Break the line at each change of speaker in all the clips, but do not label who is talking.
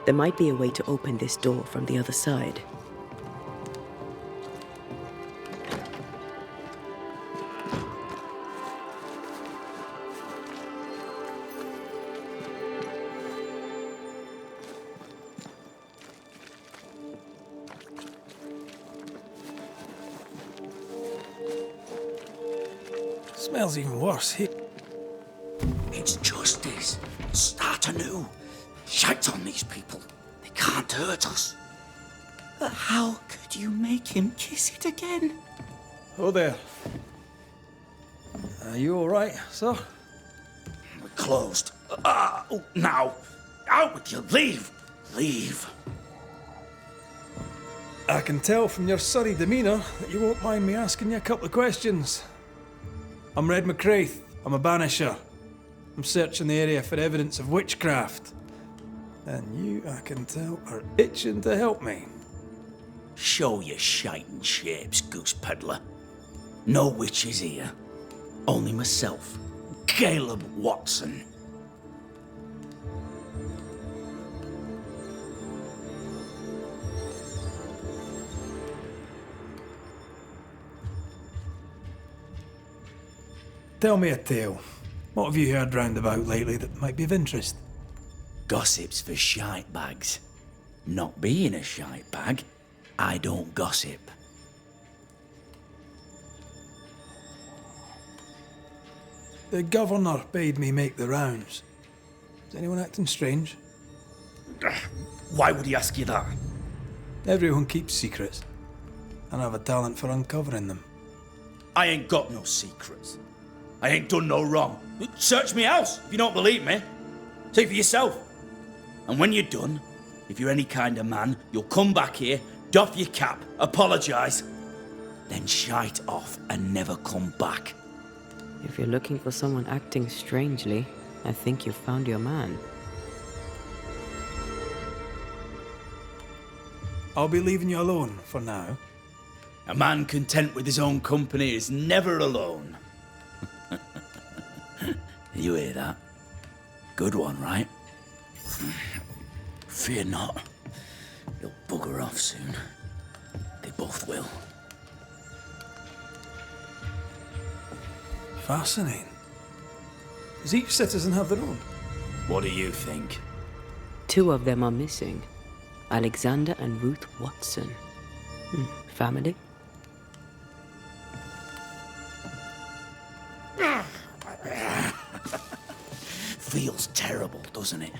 There might be a way to open this door from the other side.
Smells even worse here.
It's justice. Start anew. Shite on these people. They can't hurt us. But how could you make him kiss it again?
Oh there. Are you all right, sir?
We're closed. Now. Out with you. Leave. Leave.
I can tell from your surly demeanour that you won't mind me asking you a couple of questions. I'm Red McCraith. I'm a Banisher. I'm searching the area for evidence of witchcraft. And you, I can tell, are itching to help me.
Show your shiting shapes, goose peddler. No witches here. Only myself, Caleb Watson.
Tell me a tale. What have you heard round about lately that might be of interest?
Gossip's for shite bags. Not being a shite bag, I don't gossip.
The governor bade me make the rounds. Is anyone acting strange?
Why would he ask you that?
Everyone keeps secrets, and I have a talent for uncovering them.
I ain't got no secrets. I ain't done no wrong. Search me house if you don't believe me. See for yourself. And when you're done, if you're any kind of man, you'll come back here, doff your cap, apologise, then shite off and never come back.
If you're looking for someone acting strangely, I think you've found your man.
I'll be leaving you alone for now.
A man content with his own company is never alone. You hear that? Good one, right? Fear not. He'll bugger off soon. They both will.
Fascinating. Does each citizen have their own?
What do you think?
2 of them are missing. Alexander and Ruth Watson. Family?
Feels terrible, doesn't it?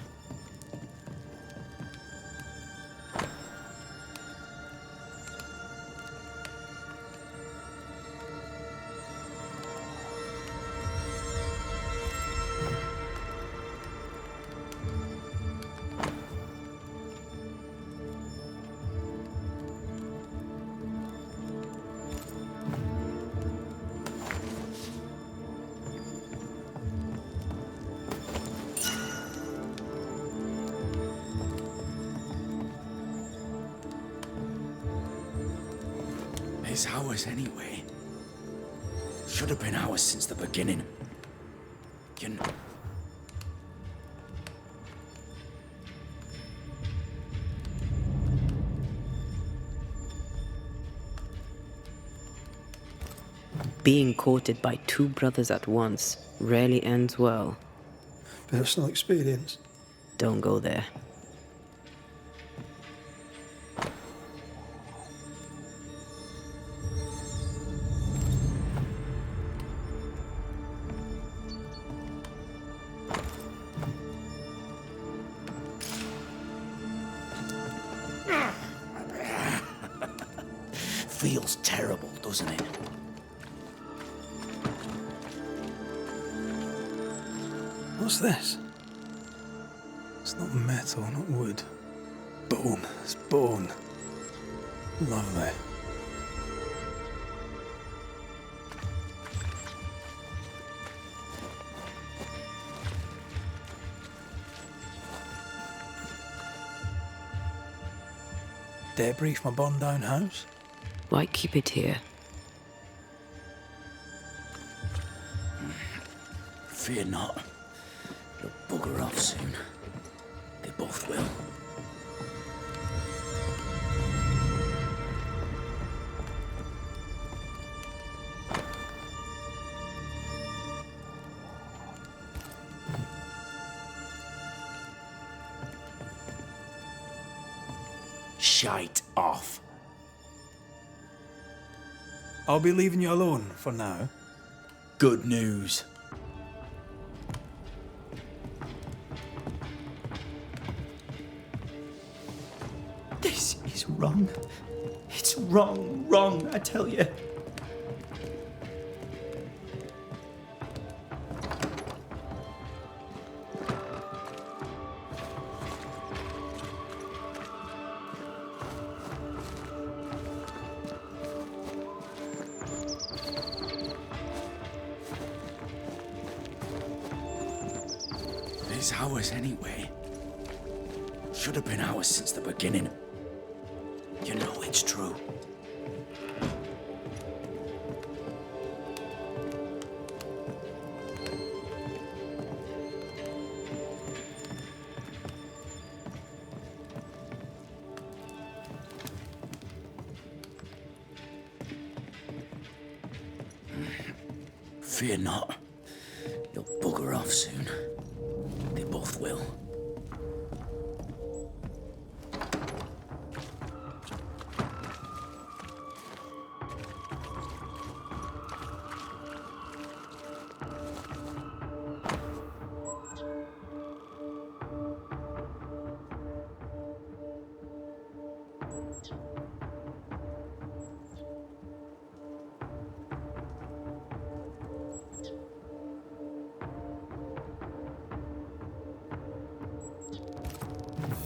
It's ours anyway. Should have been ours since the beginning. You know.
Being courted by 2 brothers at once rarely ends well.
Personal experience.
Don't go there.
Feels terrible, doesn't it?
What's this? It's not metal, not wood. Bone. It's bone. Lovely. Debris from a burned down house?
Why keep it here?
Fear not. He'll bugger off soon. They both will. shite off.
I'll be leaving you alone for now.
Good news. This is wrong. It's wrong, I tell you. It's ours anyway. Should have been ours since the beginning. You know it's true. Fear not. You'll bugger off soon. They both will.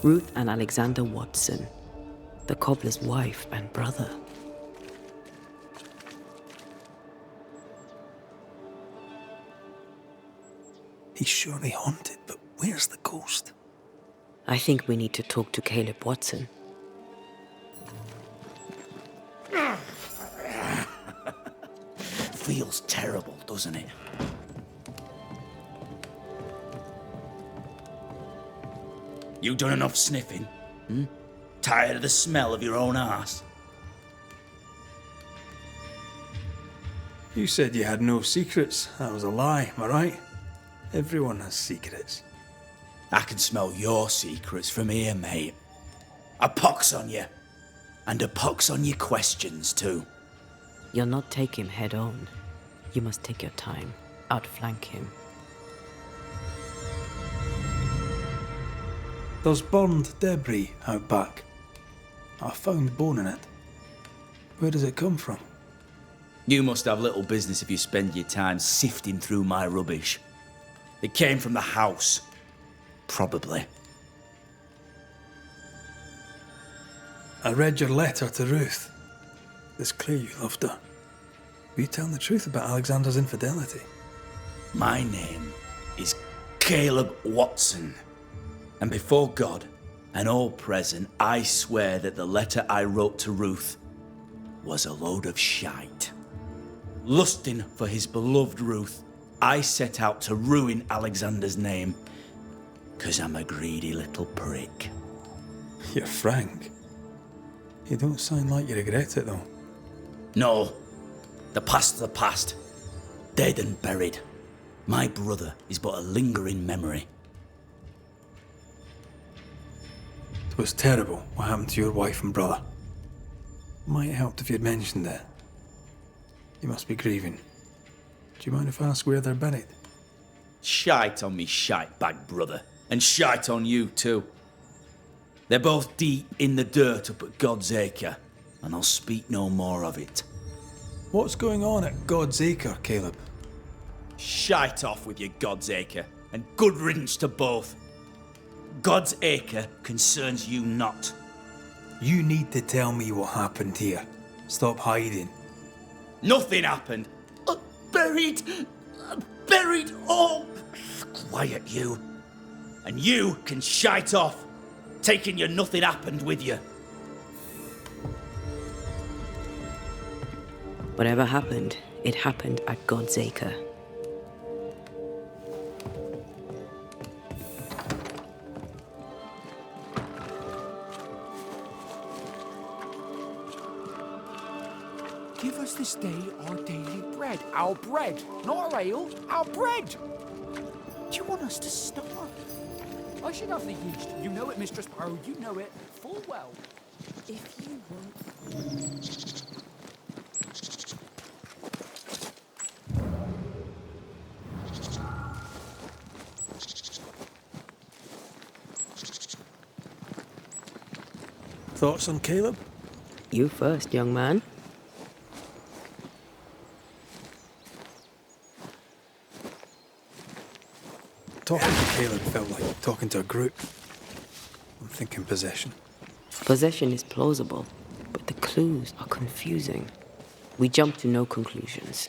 Ruth and Alexander Watson, the cobbler's wife and brother.
He's surely haunted, but where's the ghost?
I think we need to talk to Caleb Watson.
Feels terrible, doesn't it? You done enough sniffing? Tired of the smell of your own arse?
You said you had no secrets. That was a lie, am I right? Everyone has secrets.
I can smell your secrets from here, mate. A pox on you. And a pox on your questions, too.
You'll not take him head on. You must take your time, outflank him.
There's burned debris out back. I found bone in it. Where does it come from?
You must have little business if you spend your time sifting through my rubbish. It came from the house. Probably.
I read your letter to Ruth. It's clear you loved her. Were you telling the truth about Alexander's infidelity?
My name is Caleb Watson. And before God and all present, I swear that the letter I wrote to Ruth was a load of shite. Lusting for his beloved Ruth, I set out to ruin Alexander's name, 'cause I'm a greedy little prick.
You're frank. You don't sound like you regret it, though.
No, the past's the past. Dead and buried. My brother is but a lingering memory.
It was terrible what happened to your wife and brother. Might have helped if you'd mentioned it. You must be grieving. Do you mind if I ask where they're buried?
Shite on me shite bag brother, and shite on you too. They're both deep in the dirt up at God's Acre, and I'll speak no more of it.
What's going on at God's Acre, Caleb?
Shite off with your God's Acre, and good riddance to both. God's Acre concerns you not.
You need to tell me what happened here. Stop hiding.
Nothing happened. Buried. Oh, quiet you. And you can shite off, taking your nothing happened with you.
Whatever happened, it happened at God's Acre.
Give us this day our daily bread. Our bread, not our ale, our bread. Do you want us to starve? I should have the yeast. You know it, Mistress Barrow, you know it full well.
If you want.
Thoughts on Caleb?
You first, young man.
Talking to Caleb felt like talking to a group. I'm thinking possession.
Possession is plausible, but the clues are confusing. We jump to no conclusions.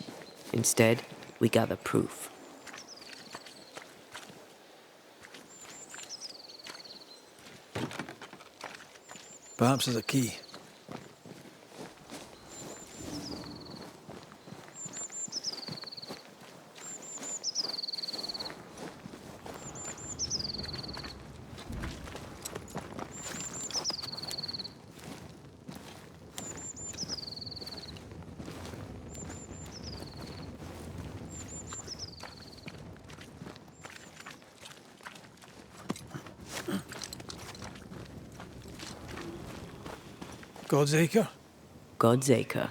Instead, we gather proof.
Perhaps there's a key. God's Acre?
God's Acre.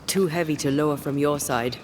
Too heavy to lower from your side.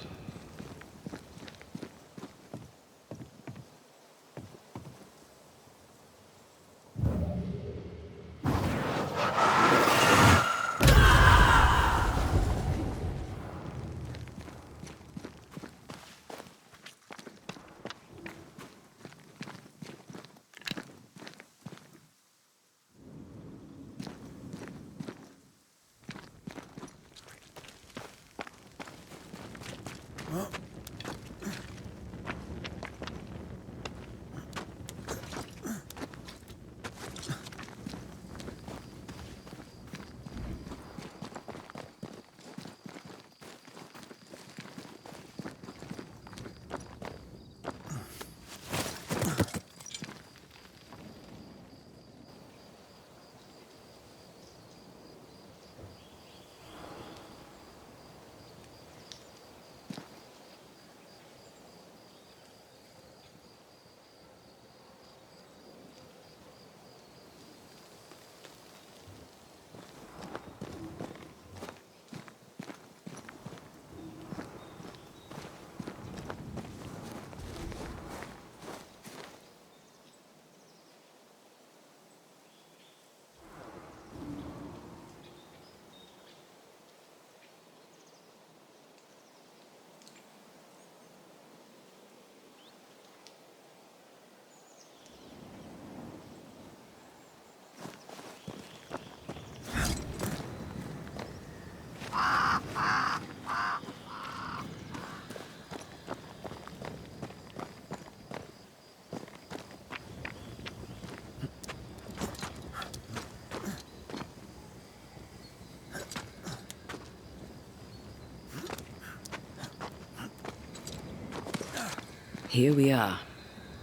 Here we are.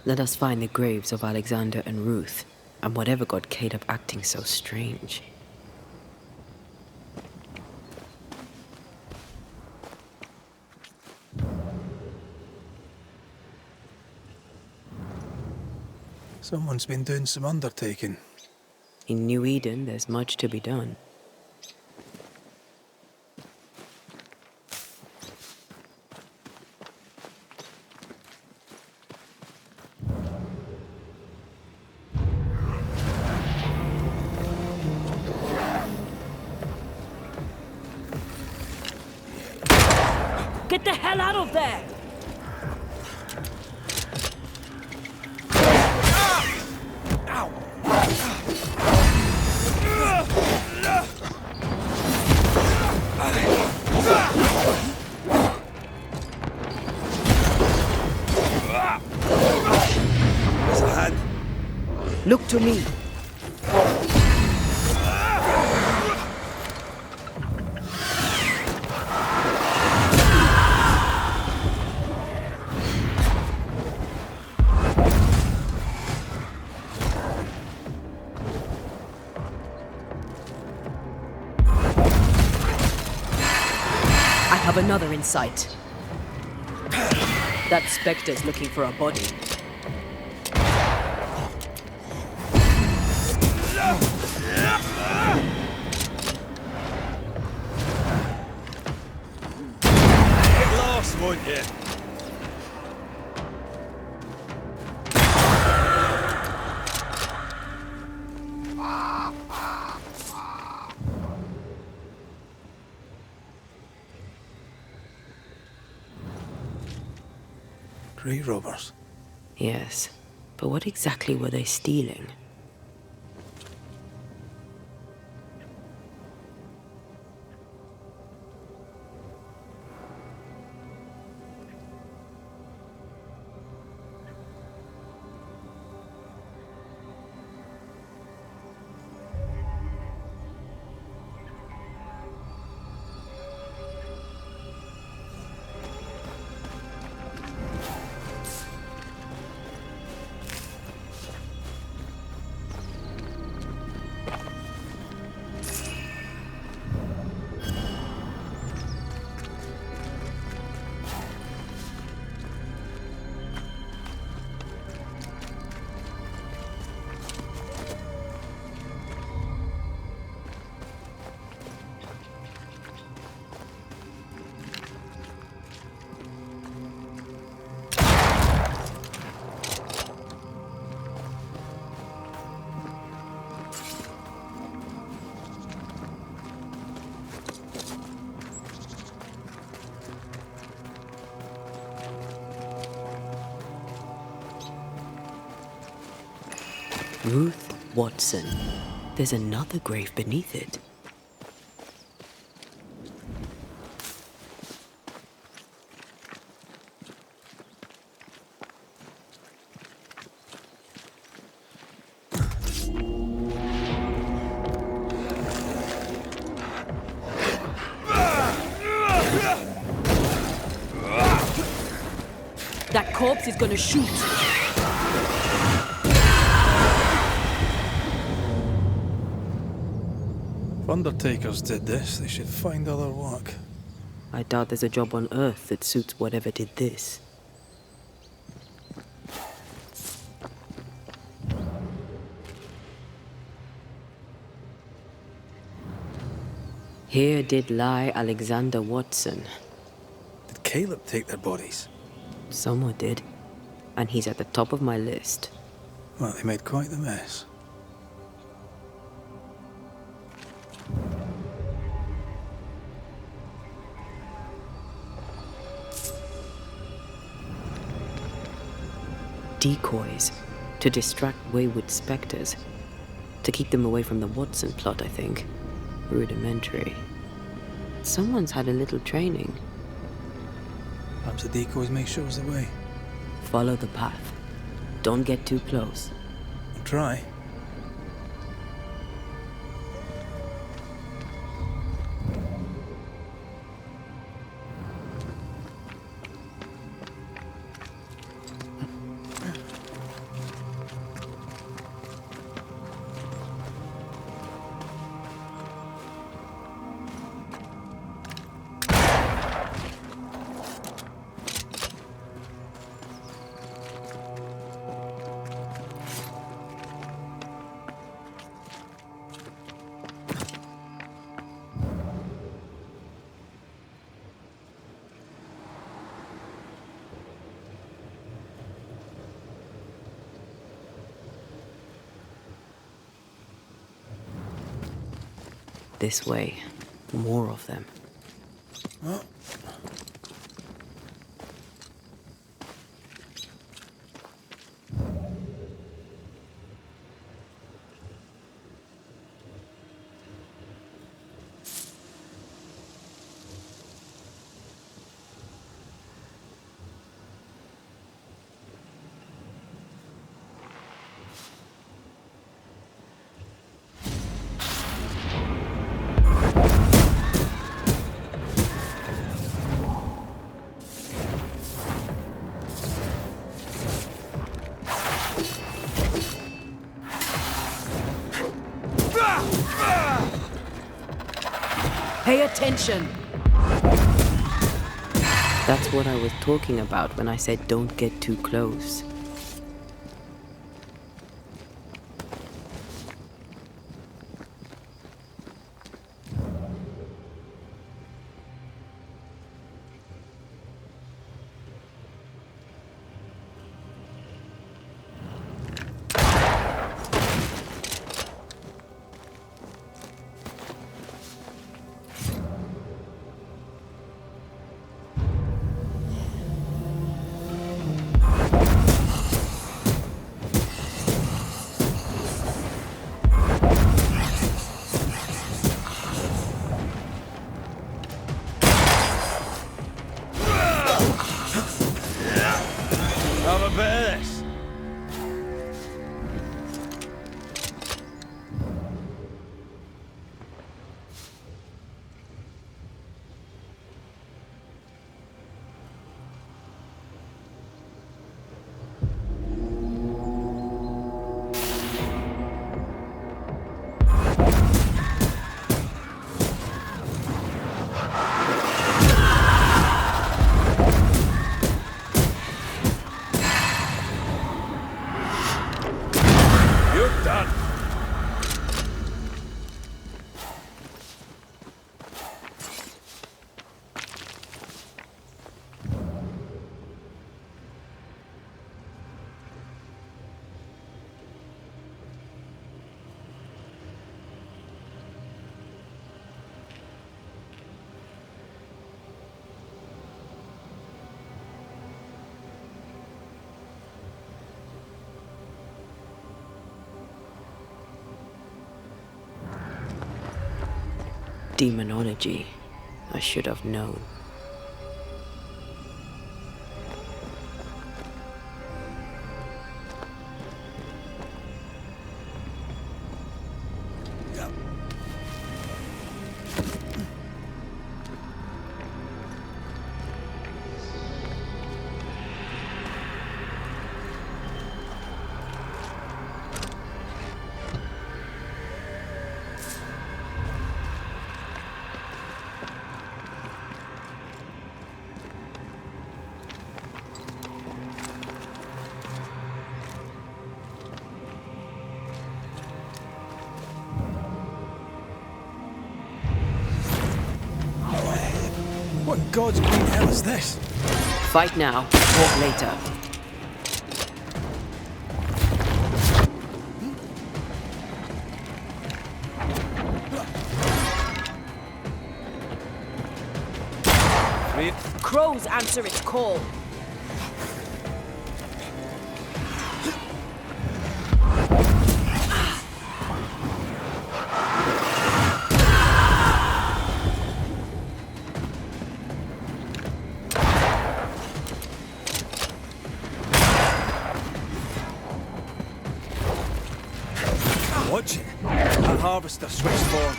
Let us find the graves of Alexander and Ruth, and whatever got Caleb acting so strange.
Someone's been doing some undertaking.
In New Eden, there's much to be done. Get the hell out of there!
Ow!
Look to me.
I have another in sight. That Spectre's looking for a body.
Get lost, won't you? Grey robbers.
Yes, but what exactly were they stealing? Ruth Watson. There's another grave beneath it.
That corpse is gonna shoot.
If undertakers did this, they should find other work.
I doubt there's a job on Earth that suits whatever did this. Here did lie Alexander Watson.
Did Caleb take their bodies?
Someone did. And he's at the top of my list.
Well, they made quite the mess.
Decoys. To distract wayward specters. To keep them away from the Watson plot, I think. Rudimentary. Someone's had a little training.
Perhaps the decoys may show us the way.
Follow the path. Don't get too close.
I'll try.
This way. More of them.
Oh.
Pay attention!
That's what I was talking about when I said don't get too close.
Have a bit of this. You're done.
Demonology. I should have known.
What in God's green hell is this?
Fight now, talk later.
Crows answer its call.
Watch it. That harvester switched form.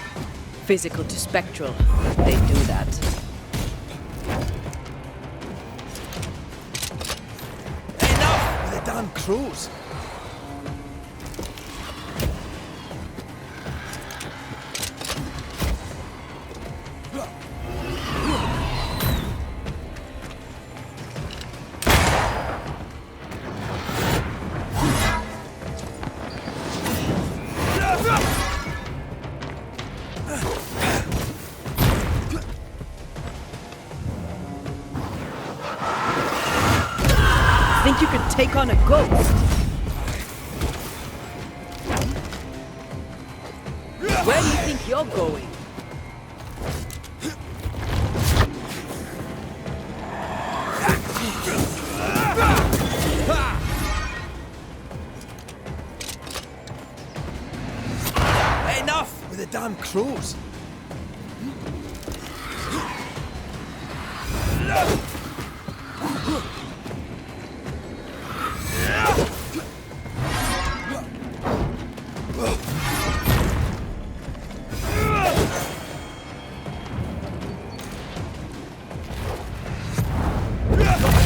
Physical to spectral. They do that.
Enough with the damn crows.
Think you can take on a ghost? Where do you think you're going?
Enough with the damn crows.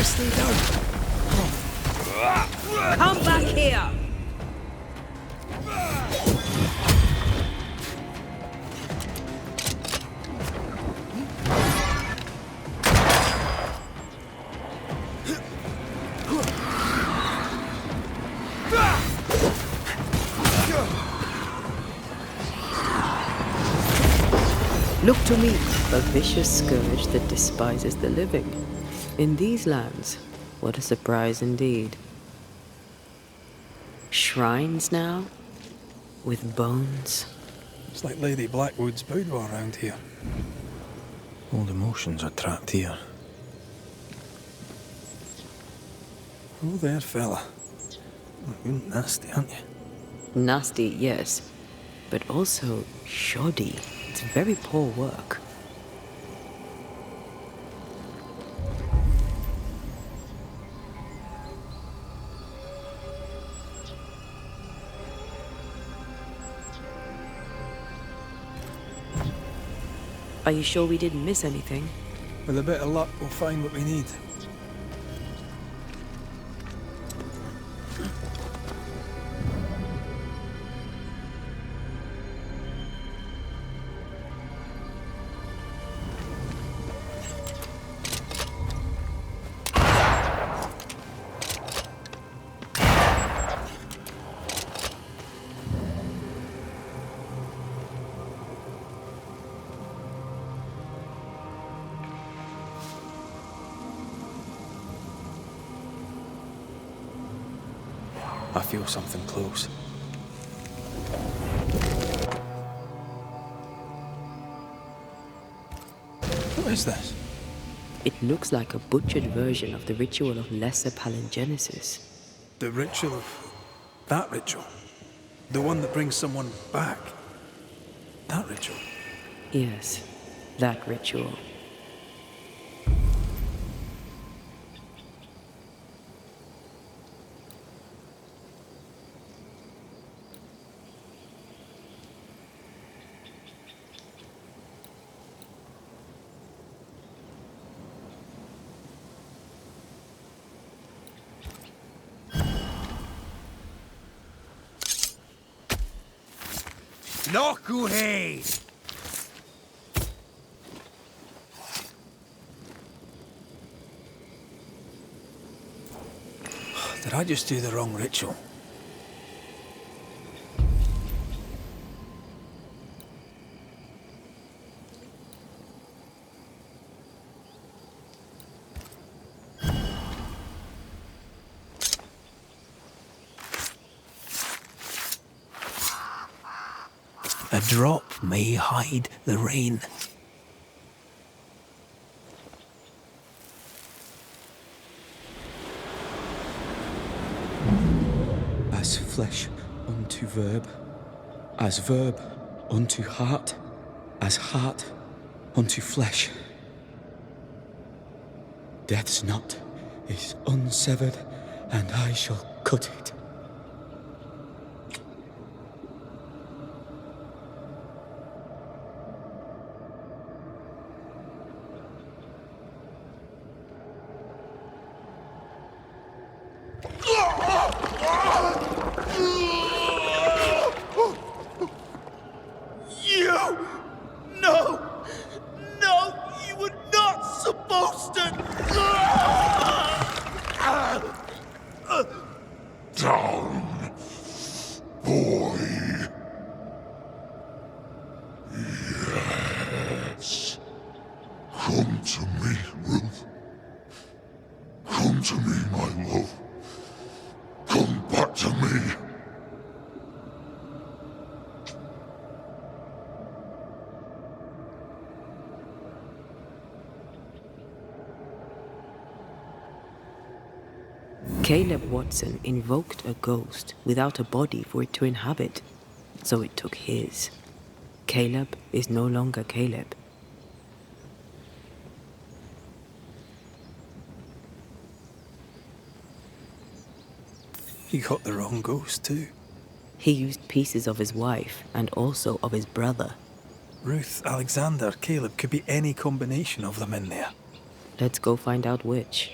Stay down.
Come back here! Look to me.
A vicious scourge that despises the living. In these lands, what a surprise indeed. Shrines now? With bones?
It's like Lady Blackwood's boudoir around here. Old emotions are trapped here. Oh there, fella. You're nasty, aren't you?
Nasty, yes, but also shoddy. It's very poor work. Are you sure we didn't miss anything?
With a bit of luck, we'll find what we need. I feel something close. What is this?
It looks like a butchered version of the ritual of Lesser Palingenesis.
The ritual of... that ritual? The one that brings someone back? That ritual?
Yes, that ritual.
Lokuhe!
Did I just do the wrong ritual? A drop may hide the rain.
As flesh unto verb, as verb unto heart, as heart unto flesh. Death's knot is unsevered, and I shall cut it.
Come to me, Ruth. Come to me, my love. Come back to me.
Caleb Watson invoked a ghost without a body for it to inhabit, so it took his. Caleb is no longer Caleb.
He got the wrong ghost too.
He used pieces of his wife and also of his brother.
Ruth, Alexander, Caleb, could be any combination of them in there.
Let's go find out which.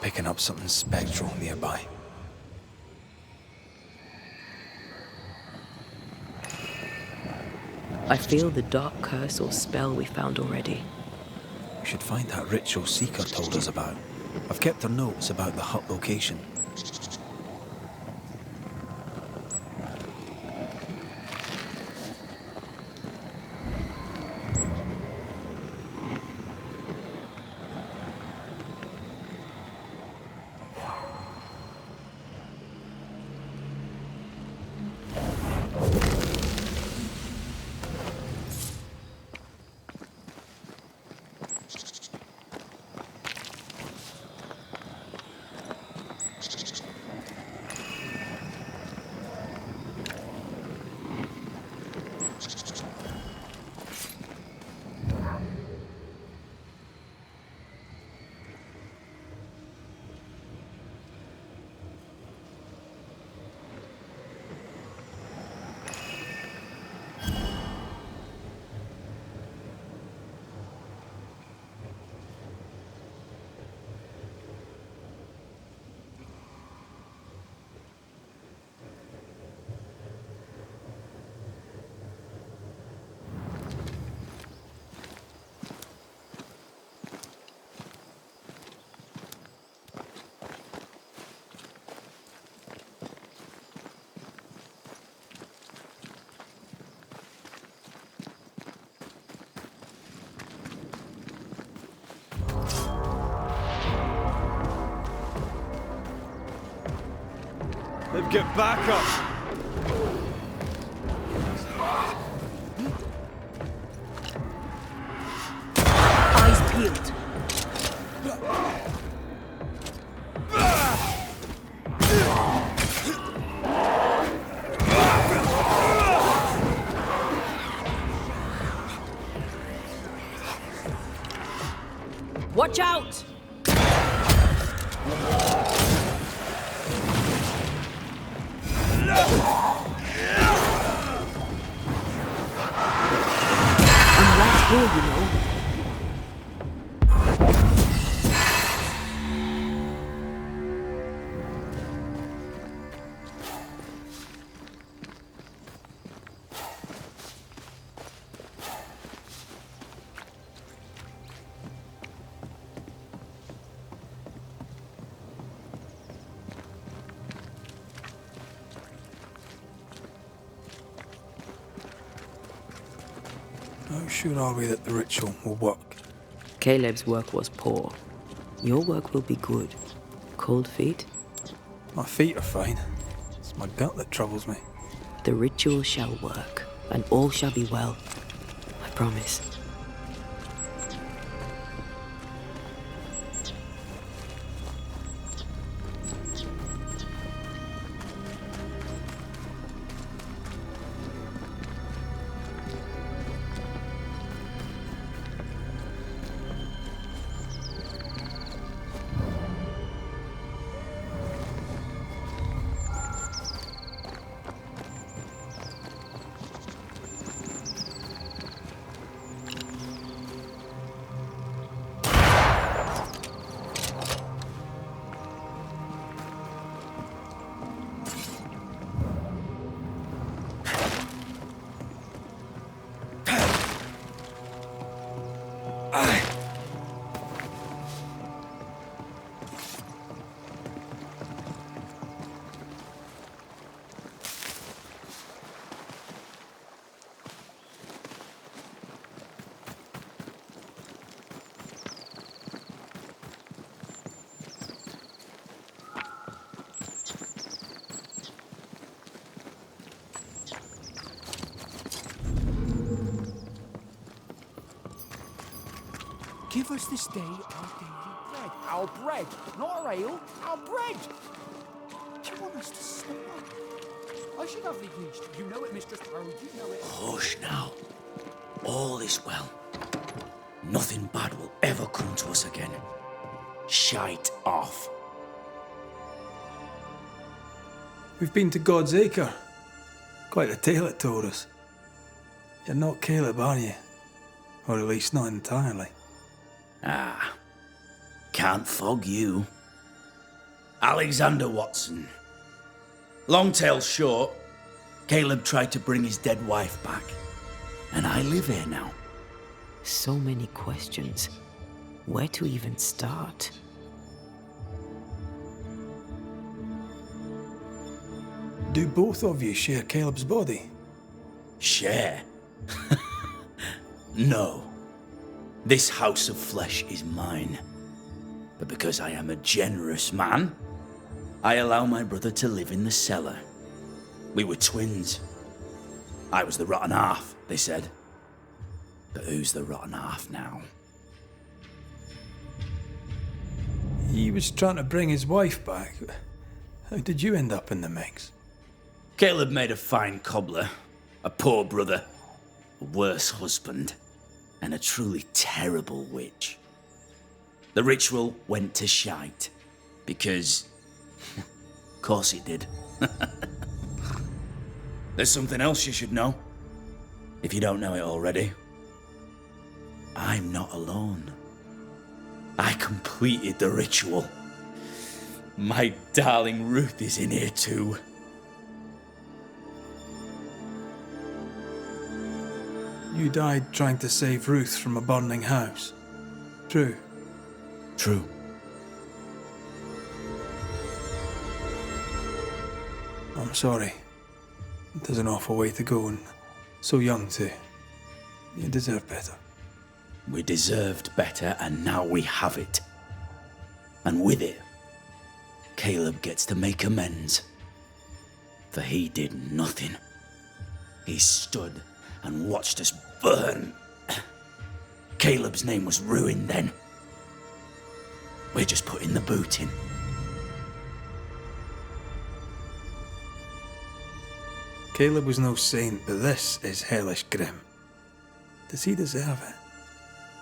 Picking up something spectral nearby.
I feel the dark curse or spell we found already.
We should find that ritual Seeker told us about. I've kept her notes about the hut location.
They've get back up!
Eyes peeled. Watch out! I'm right here, you know.
How sure are we that the ritual will work?
Caleb's work was poor. Your work will be good. Cold feet?
My feet are fine. It's my gut that troubles me.
The ritual shall work, and all shall be well. I promise.
Give us this day our daily bread. Our bread, not our ale, our bread. Do you want us to stop? I should have the yeast. You know it, Mistress Pearl. You know it.
Hush now. All is well. Nothing bad will ever come to us again. Shite off.
We've been to God's Acre. Quite a tale it told us. You're not Caleb, are you? Or at least not entirely.
Ah, can't fog you. Alexander Watson. Long tale short, Caleb tried to bring his dead wife back. And I live here now.
So many questions. Where to even start?
Do both of you share Caleb's body?
Share? No. This house of flesh is mine. But because I am a generous man, I allow my brother to live in the cellar. We were twins. I was the rotten half, they said. But who's the rotten half now?
He was trying to bring his wife back. How did you end up in the mix?
Caleb made a fine cobbler, a poor brother, a worse husband, and a truly terrible witch. The ritual went to shite, because... of course it did. There's something else you should know, if you don't know it already. I'm not alone. I completed the ritual. My darling Ruth is in here too.
You died trying to save Ruth from a burning house. True.
True.
I'm sorry. There's an awful way to go, and so young too. You deserve better.
We deserved better, and now we have it. And with it, Caleb gets to make amends. For he did nothing. He stood and watched us burn. Caleb's name was ruined then. We're just putting the boot in.
Caleb was no saint, but this is hellish grim. Does he deserve it?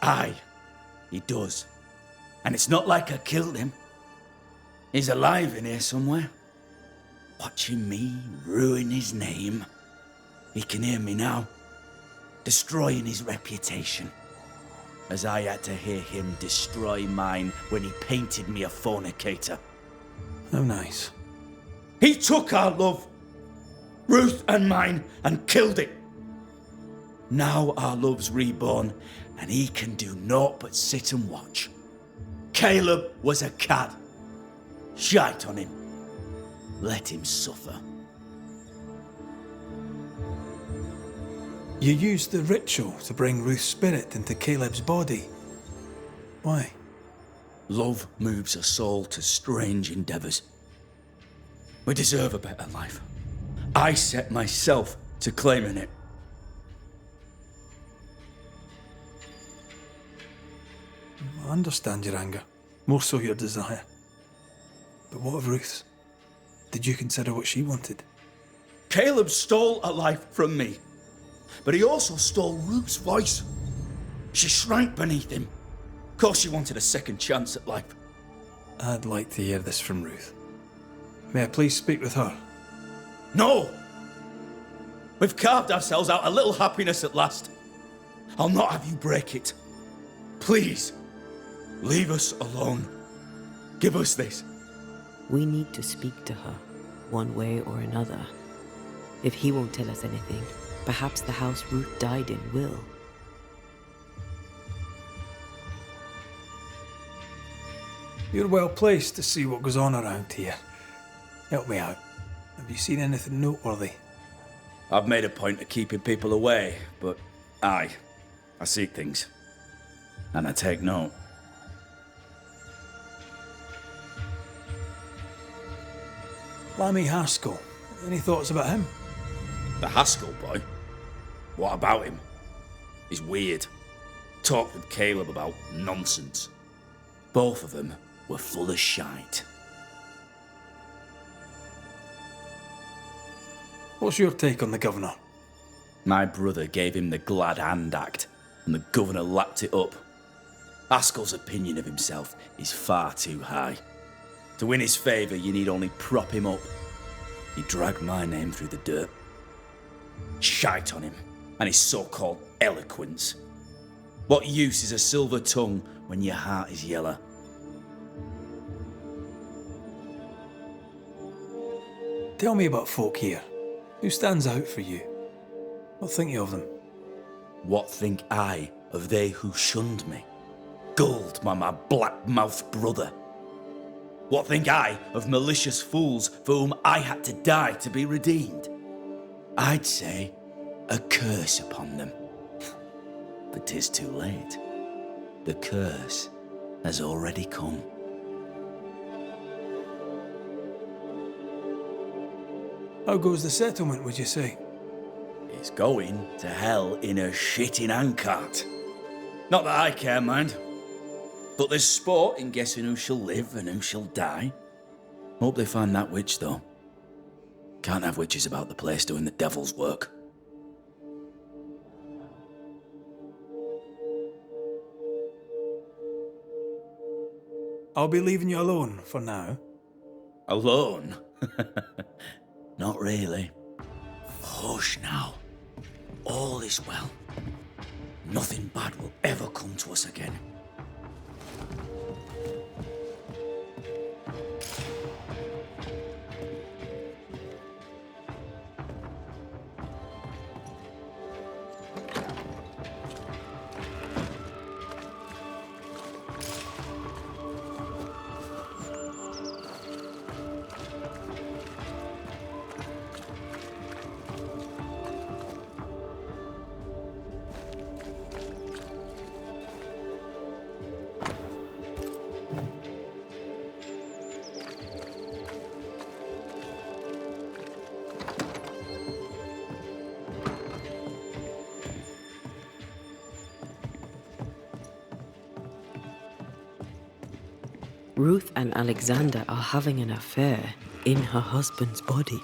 Aye, he does. And it's not like I killed him. He's alive in here somewhere. Watching me ruin his name. He can hear me now. Destroying his reputation. As I had to hear him destroy mine when he painted me a fornicator.
How nice.
He took our love, Ruth and mine, and killed it. Now our love's reborn, and he can do naught but sit and watch. Caleb was a cad. Shite on him. Let him suffer.
You used the ritual to bring Ruth's spirit into Caleb's body. Why?
Love moves a soul to strange endeavours. We deserve a better life. I set myself to claiming it.
I understand your anger, more so your desire. But what of Ruth's? Did you consider what she wanted?
Caleb stole a life from me, but he also stole Ruth's voice. She shrank beneath him. Of course she wanted a second chance at life.
I'd like to hear this from Ruth. May I please speak with her?
No! We've carved ourselves out a little happiness at last. I'll not have you break it. Please, leave us alone. Give us this.
We need to speak to her, one way or another. If he won't tell us anything, perhaps the house Ruth died in will.
You're well placed to see what goes on around here. Help me out. Have you seen anything noteworthy?
I've made a point of keeping people away, but I seek things. And I take note.
Lammy Haskell. Any thoughts about him?
The Haskell boy? What about him? He's weird. Talked with Caleb about nonsense. Both of them were full of shite.
What's your take on the governor?
My brother gave him the glad hand act, and the governor lapped it up. Haskell's opinion of himself is far too high. To win his favour, you need only prop him up. He dragged my name through the dirt. Shite on him, and his so-called eloquence. What use is a silver tongue when your heart is yellow?
Tell me about folk here. Who stands out for you? What think you of them?
What think I of they who shunned me? Gulled by my black-mouthed brother? What think I of malicious fools for whom I had to die to be redeemed? I'd say a curse upon them. But 'tis too late. The curse has already come.
How goes the settlement, would you say?
It's going to hell in a shitting handcart. Not that I care, mind. But there's sport in guessing who shall live and who shall die. Hope they find that witch, though. Can't have witches about the place doing the devil's work.
I'll be leaving you alone for now.
Alone? Not really. Hush now. All is well. Nothing bad will ever come to us again.
Ruth and Alexander are having an affair in her husband's body.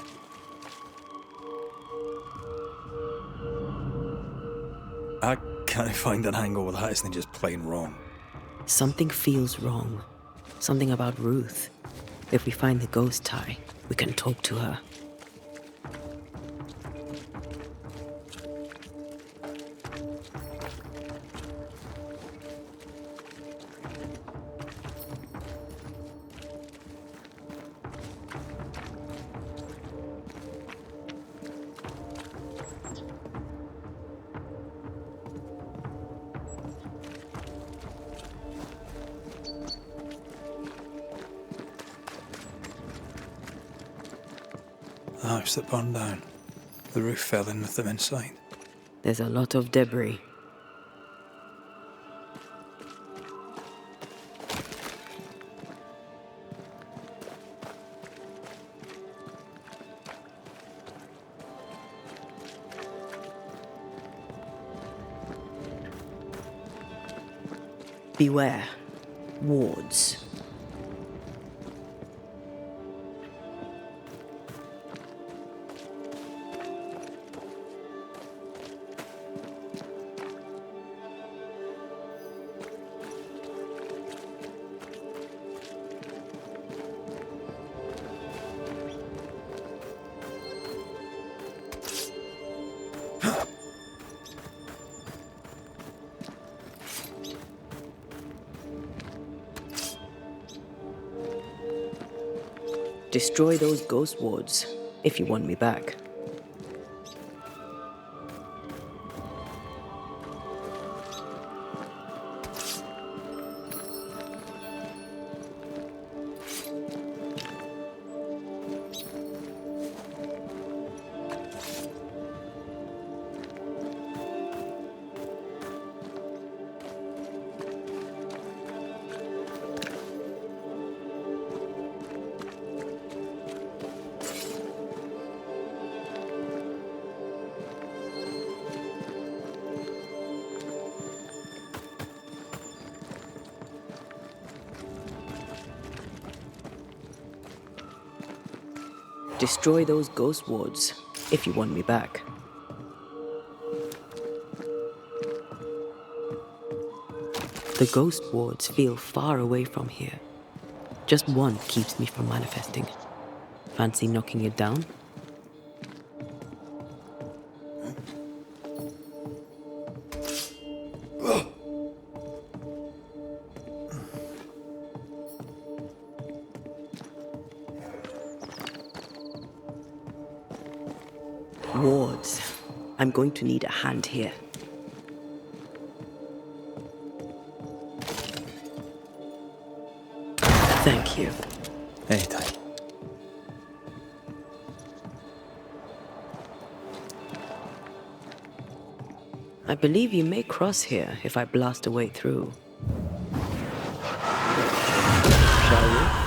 I can't find an angle with that, isn't just plain wrong?
Something feels wrong. Something about Ruth. If we find the ghost tie, we can talk to her.
The house that burned down. The roof fell in with them inside.
There's a lot of debris. Beware. Wards. Destroy those ghost wards, if you want me back. Destroy those ghost wards, if you want me back. The ghost wards feel far away from here. Just one keeps me from manifesting. Fancy knocking it down? Wards. I'm going to need a hand here. Thank you.
Anytime.
I believe you may cross here if I blast a way through. Shall we?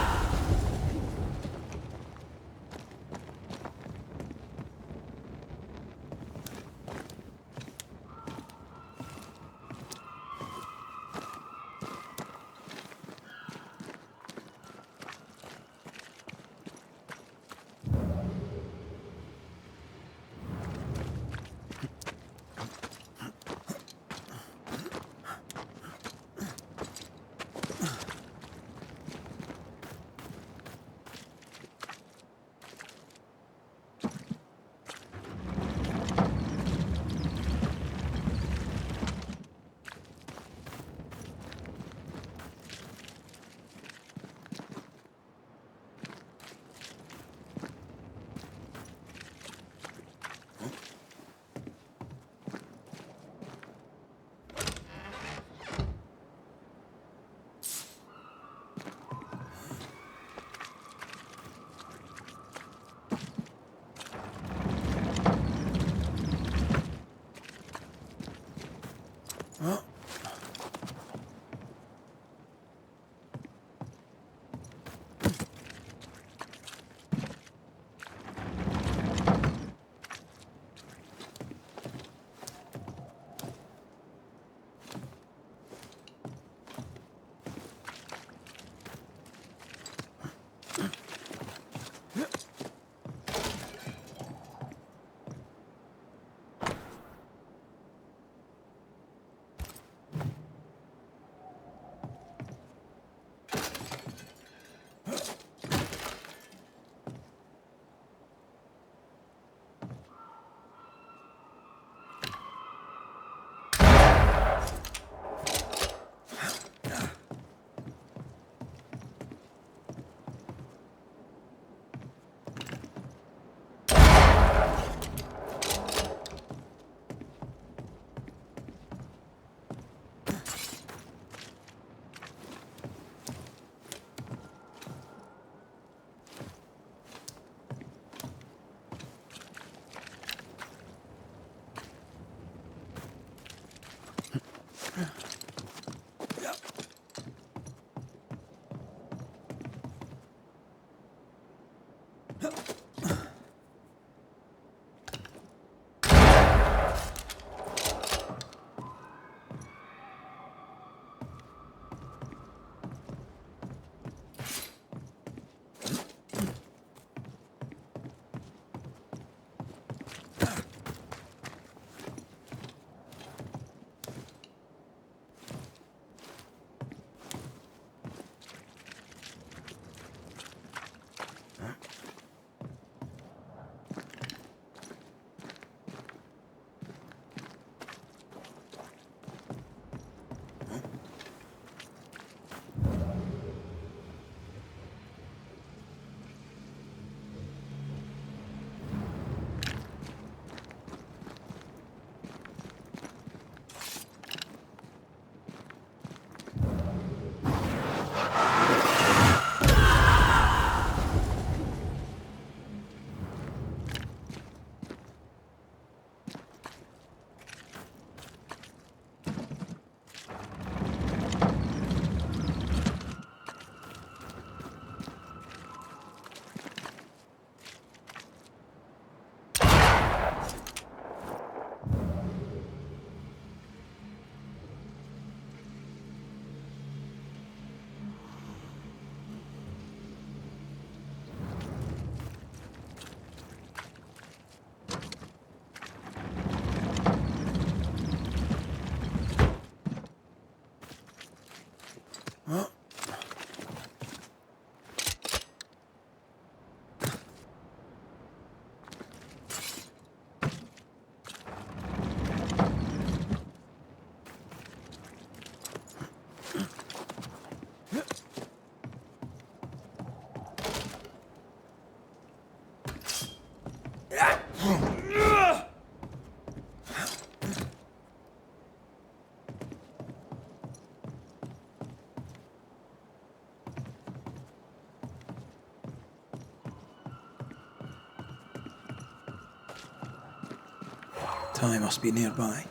Ty must be nearby.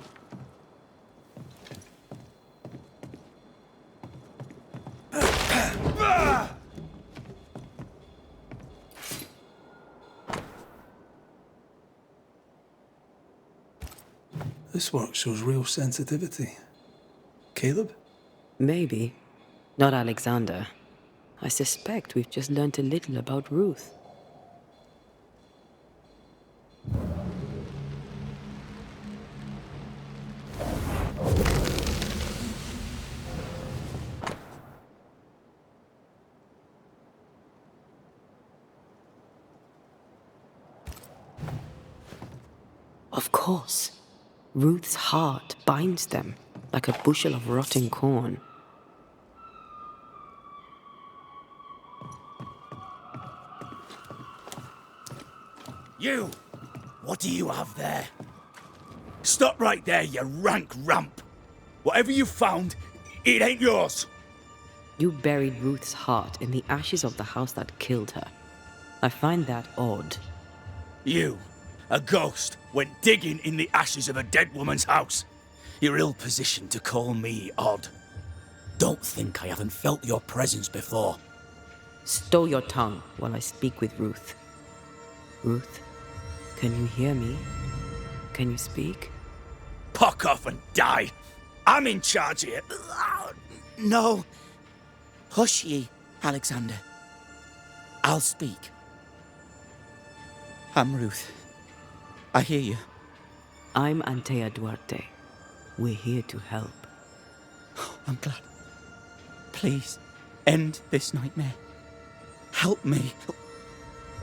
This work shows real sensitivity. Caleb?
Maybe. Not Alexander. I suspect we've just learnt a little about Ruth. Of course. Ruth's heart binds them like a bushel of rotting corn.
You! What do you have there? Stop right there, you rank ramp! Whatever you found, it ain't yours!
You buried Ruth's heart in the ashes of the house that killed her. I find that odd.
You, a ghost, went digging in the ashes of a dead woman's house. You're ill-positioned to call me odd. Don't think I haven't felt your presence before.
Stow your tongue while I speak with Ruth. Ruth, can you hear me? Can you speak?
Pock off and die! I'm in charge here.
No. Hush ye, Alexander. I'll speak. I'm Ruth. I hear you.
I'm Antea Duarte. We're here to help.
Oh, I'm glad. Please, end this nightmare. Help me.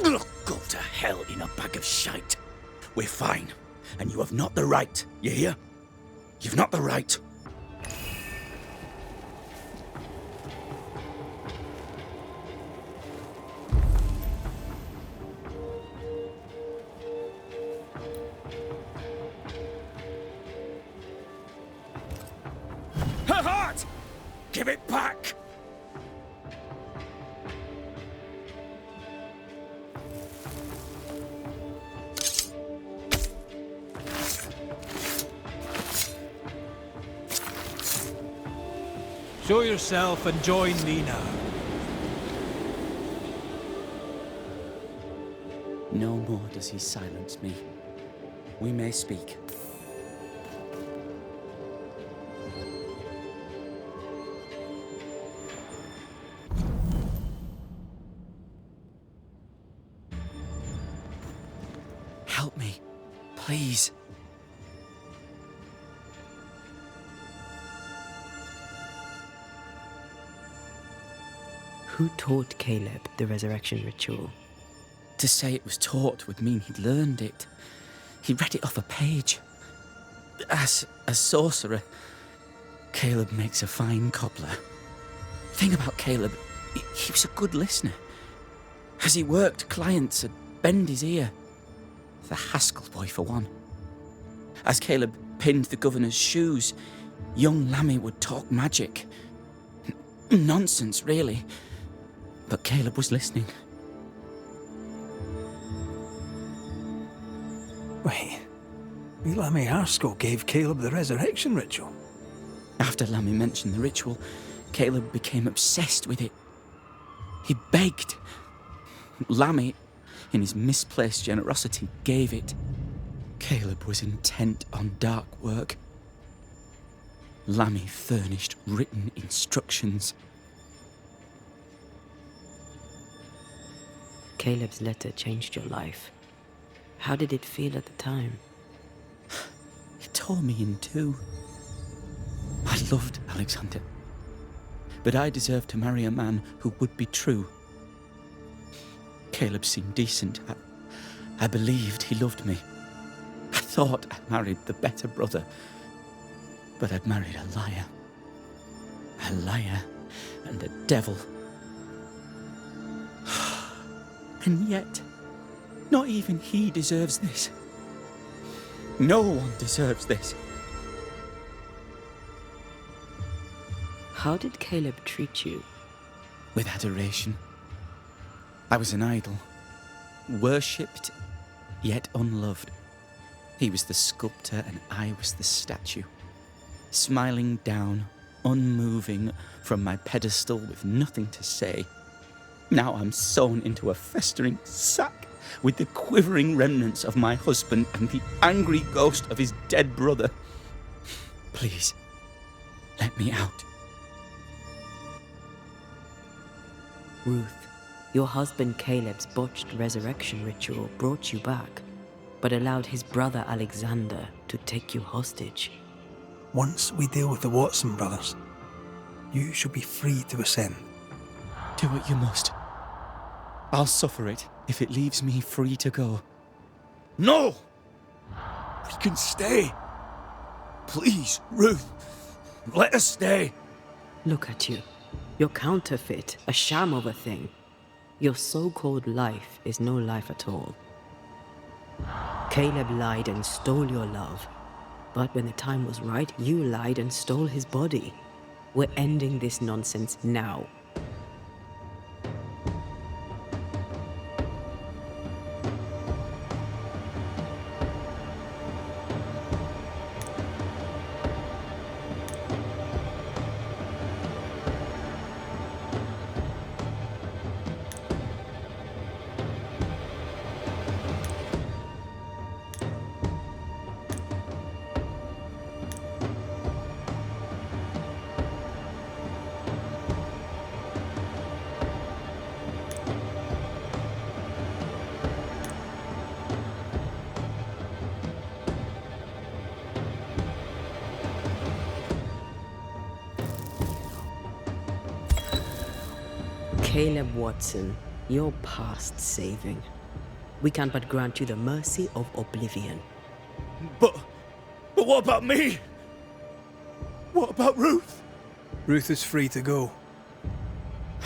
Go to hell in a bag of shite. We're fine, and you have not the right, you hear? You've not the right. Her heart! Give it back!
Show yourself and join me now.
No more does he silence me. We may speak. Help me, please.
Who taught Caleb the resurrection ritual?
To say it was taught would mean he'd learned it. He read it off a page. As a sorcerer, Caleb makes a fine cobbler. Thing about Caleb, he was a good listener. As he worked, clients would bend his ear. The Haskell boy, for one. As Caleb pinned the governor's shoes, young Lammy would talk magic. Nonsense, really. But Caleb was listening.
Wait, Lammy Haskell gave Caleb the resurrection ritual?
After Lammy mentioned the ritual, Caleb became obsessed with it. He begged. Lammy, in his misplaced generosity, gave it. Caleb was intent on dark work. Lammy furnished written instructions.
Caleb's letter changed your life. How did it feel at the time?
It tore me in two. I loved Alexander, but I deserved to marry a man who would be true. Caleb seemed decent. I believed he loved me. I thought I married the better brother, but I'd married a liar. A liar and a devil. And yet, Not even he deserves this. No one deserves this.
How did Caleb treat you?
With adoration. I was an idol. Worshipped, yet unloved. He was the sculptor and I was the statue. Smiling down, unmoving from my pedestal with nothing to say. Now I'm sewn into a festering sack with the quivering remnants of my husband and the angry ghost of his dead brother. Please, let me out.
Ruth, your husband Caleb's botched resurrection ritual brought you back, but allowed his brother Alexander to take you hostage.
Once we deal with the Watson brothers, you shall be free to ascend.
Do what you must. I'll suffer it if it leaves me free to go.
No! We can stay. Please, Ruth. Let us stay.
Look at you. You're counterfeit, a sham of a thing. Your so-called life is no life at all. Caleb lied and stole your love. But when the time was right, you lied and stole his body. We're ending this nonsense now. Caleb Watson, you're past saving. We can but grant you the mercy of oblivion.
But what about me? What about Ruth?
Ruth is free to go.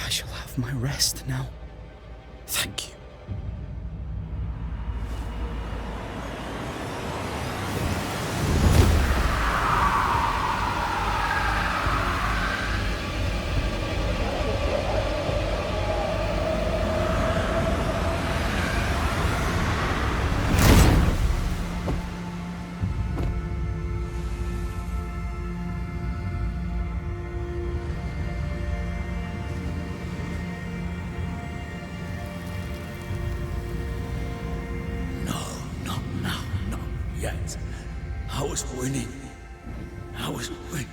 I shall have my rest now. Thank you.
I was winning. I was winning.